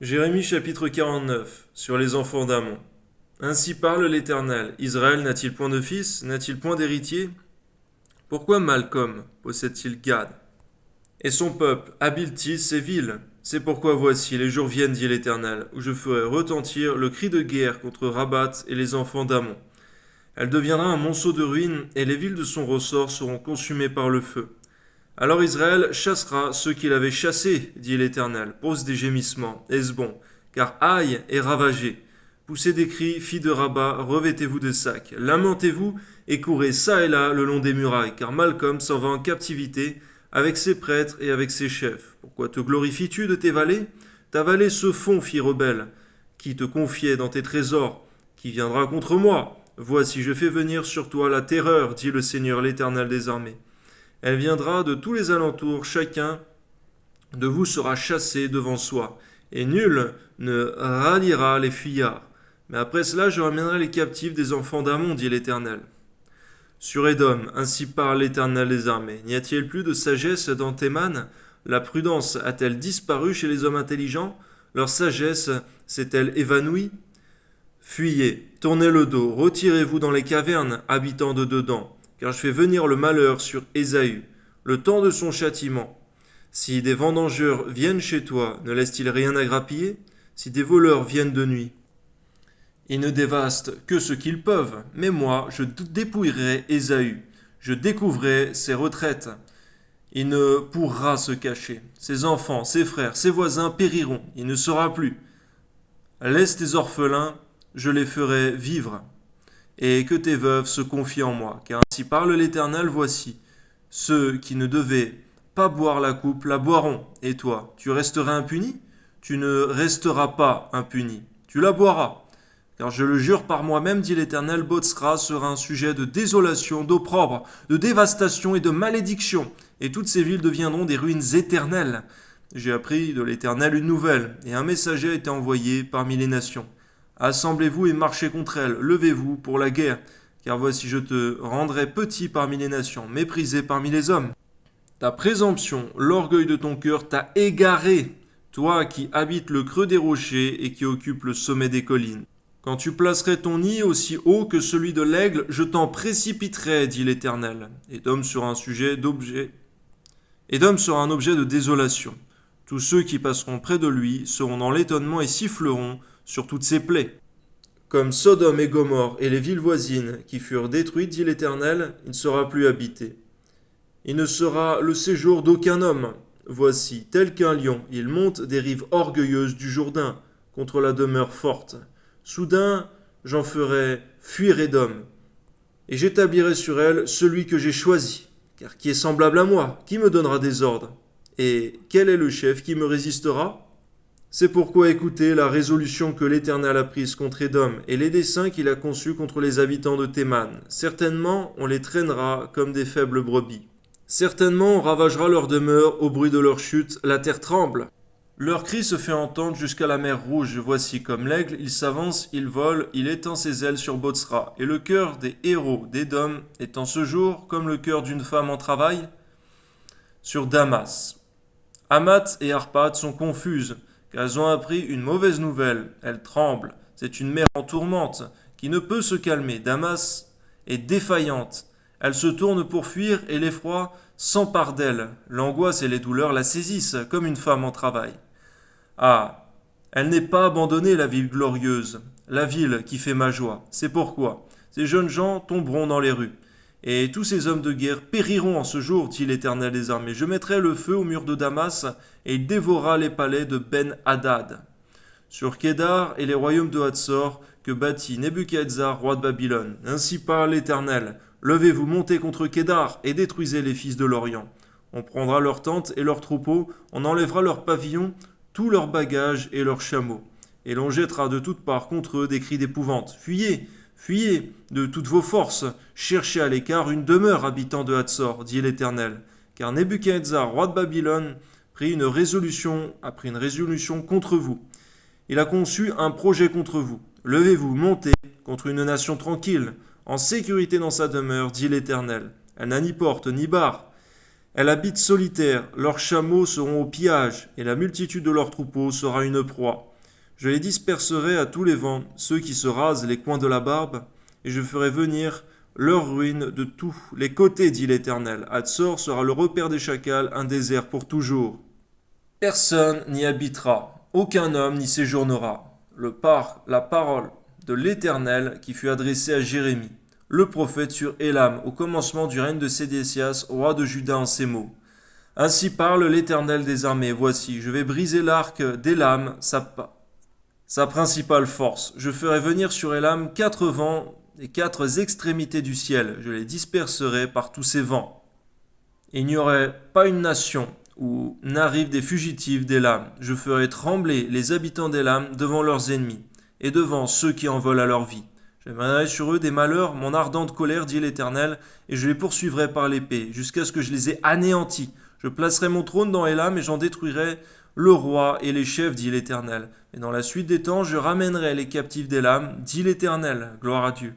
Jérémie chapitre 49, sur les enfants d'Amon. Ainsi parle l'Éternel. Israël n'a-t-il point de fils, n'a-t-il point d'héritier? Pourquoi Malcolm possède-t-il Gad? Et son peuple habite-t-il ces villes? C'est pourquoi voici, les jours viennent, dit l'Éternel, où je ferai retentir le cri de guerre contre Rabat et les enfants d'Amon. Elle deviendra un monceau de ruines, et les villes de son ressort seront consumées par le feu. Alors Israël chassera ceux qu'il avait chassés, dit l'Éternel. Pose des gémissements, Hesbon, car Haï est ravagé. Poussez des cris, filles de Rabat, revêtez-vous de sacs. Lamentez-vous et courez çà et là le long des murailles, car Malcolm s'en va en captivité avec ses prêtres et avec ses chefs. Pourquoi te glorifies-tu de tes vallées? Ta vallée se fond, fille rebelle. Qui te confiait dans tes trésors? Qui viendra contre moi? Voici, je fais venir sur toi la terreur, dit le Seigneur l'Éternel des armées. Elle viendra de tous les alentours, chacun de vous sera chassé devant soi, et nul ne ralliera les fuyards. Mais après cela, je ramènerai les captifs des enfants d'Amon, dit l'Éternel. Sur Édom, ainsi parle l'Éternel des armées. N'y a-t-il plus de sagesse dans Théman? La prudence a-t-elle disparu chez les hommes intelligents? Leur sagesse s'est-elle évanouie? Fuyez, tournez le dos, retirez-vous dans les cavernes, habitants de dedans, car je fais venir le malheur sur Ésaü, le temps de son châtiment. Si des vendangeurs viennent chez toi, ne laissent-ils rien à grappiller? Si des voleurs viennent de nuit, ils ne dévastent que ce qu'ils peuvent, mais moi, je dépouillerai Ésaü, je découvrirai ses retraites. Il ne pourra se cacher. Ses enfants, ses frères, ses voisins périront, il ne sera plus. Laisse tes orphelins, je les ferai vivre, et que tes veuves se confient en moi. Car ainsi parle l'Éternel, voici, ceux qui ne devaient pas boire la coupe la boiront, et toi, tu resteras impuni? Tu ne resteras pas impuni, tu la boiras. Car je le jure par moi-même, dit l'Éternel, Botsra sera un sujet de désolation, d'opprobre, de dévastation et de malédiction, et toutes ces villes deviendront des ruines éternelles. J'ai appris de l'Éternel une nouvelle, et un messager a été envoyé parmi les nations. Assemblez-vous et marchez contre elles, levez-vous pour la guerre, car voici je te rendrai petit parmi les nations, méprisé parmi les hommes. Ta présomption, l'orgueil de ton cœur t'a égaré, toi qui habites le creux des rochers et qui occupes le sommet des collines. Quand tu placerais ton nid aussi haut que celui de l'aigle, je t'en précipiterai, dit l'Éternel. Édom sera un sujet d'objet. Édom sera un objet de désolation. Tous ceux qui passeront près de lui seront dans l'étonnement et siffleront sur toutes ses plaies. Comme Sodome et Gomorrhe et les villes voisines qui furent détruites, dit l'Éternel, il ne sera plus habité. Il ne sera le séjour d'aucun homme. Voici, tel qu'un lion, il monte des rives orgueilleuses du Jourdain contre la demeure forte. Soudain, j'en ferai fuir Édom, et j'établirai sur elle celui que j'ai choisi. Car qui est semblable à moi? Qui me donnera des ordres? Et quel est le chef qui me résistera? C'est pourquoi écoutez la résolution que l'Éternel a prise contre Édom et les desseins qu'il a conçus contre les habitants de Théman. Certainement, on les traînera comme des faibles brebis. Certainement, on ravagera leur demeure au bruit de leur chute, la terre tremble. Leur cri se fait entendre jusqu'à la mer Rouge. Voici comme l'aigle, il s'avance, il vole, il étend ses ailes sur Botsra. Et le cœur des héros d'Édom est en ce jour comme le cœur d'une femme en travail sur Damas. Hamath et Arpad sont confuses, car elles ont appris une mauvaise nouvelle. Elles tremblent. C'est une mer en tourmente qui ne peut se calmer. Damas est défaillante. Elle se tourne pour fuir et l'effroi s'empare d'elle. L'angoisse et les douleurs la saisissent comme une femme en travail. Ah, elle n'est pas abandonnée, la ville glorieuse, la ville qui fait ma joie. C'est pourquoi ces jeunes gens tomberont dans les rues. Et tous ces hommes de guerre périront en ce jour, dit l'Éternel des armées. Je mettrai le feu au mur de Damas, et il dévorera les palais de Ben-Hadad. Sur Kédar et les royaumes de Hatzor, que bâtit Nebuchadnezzar, roi de Babylone. Ainsi parle l'Éternel. Levez-vous, montez contre Kédar, et détruisez les fils de l'Orient. On prendra leurs tentes et leurs troupeaux, on enlèvera leurs pavillons, tous leurs bagages et leurs chameaux. Et l'on jettera de toutes parts contre eux des cris d'épouvante. Fuyez, fuyez de toutes vos forces, cherchez à l'écart une demeure, habitants de Hatzor, dit l'Éternel. Car Nebuchadnezzar, roi de Babylone, a pris une résolution contre vous. Il a conçu un projet contre vous. Levez-vous, montez contre une nation tranquille, en sécurité dans sa demeure, dit l'Éternel. Elle n'a ni porte ni barre. Elle habite solitaire, leurs chameaux seront au pillage, et la multitude de leurs troupeaux sera une proie. Je les disperserai à tous les vents, ceux qui se rasent les coins de la barbe, et je ferai venir leur ruine de tous les côtés, dit l'Éternel. Hatzor sera le repère des chacals, un désert pour toujours. Personne n'y habitera, aucun homme n'y séjournera. La parole de l'Éternel qui fut adressée à Jérémie, le prophète sur Élam, au commencement du règne de Sédécias, roi de Juda, en ces mots. Ainsi parle l'Éternel des armées. Voici, je vais briser l'arc d'Élam, sa principale force. Je ferai venir sur Élam 4 vents et 4 extrémités du ciel. Je les disperserai par tous ces vents. Il n'y aurait pas une nation où n'arrivent des fugitifs d'Élam. Je ferai trembler les habitants d'Élam devant leurs ennemis et devant ceux qui en veulent à leur vie. Je mènerai sur eux des malheurs, mon ardente colère, dit l'Éternel, et je les poursuivrai par l'épée, jusqu'à ce que je les ai anéantis. Je placerai mon trône dans Élam et j'en détruirai le roi et les chefs, dit l'Éternel. Et dans la suite des temps, je ramènerai les captifs d'Élam, dit l'Éternel. Gloire à Dieu.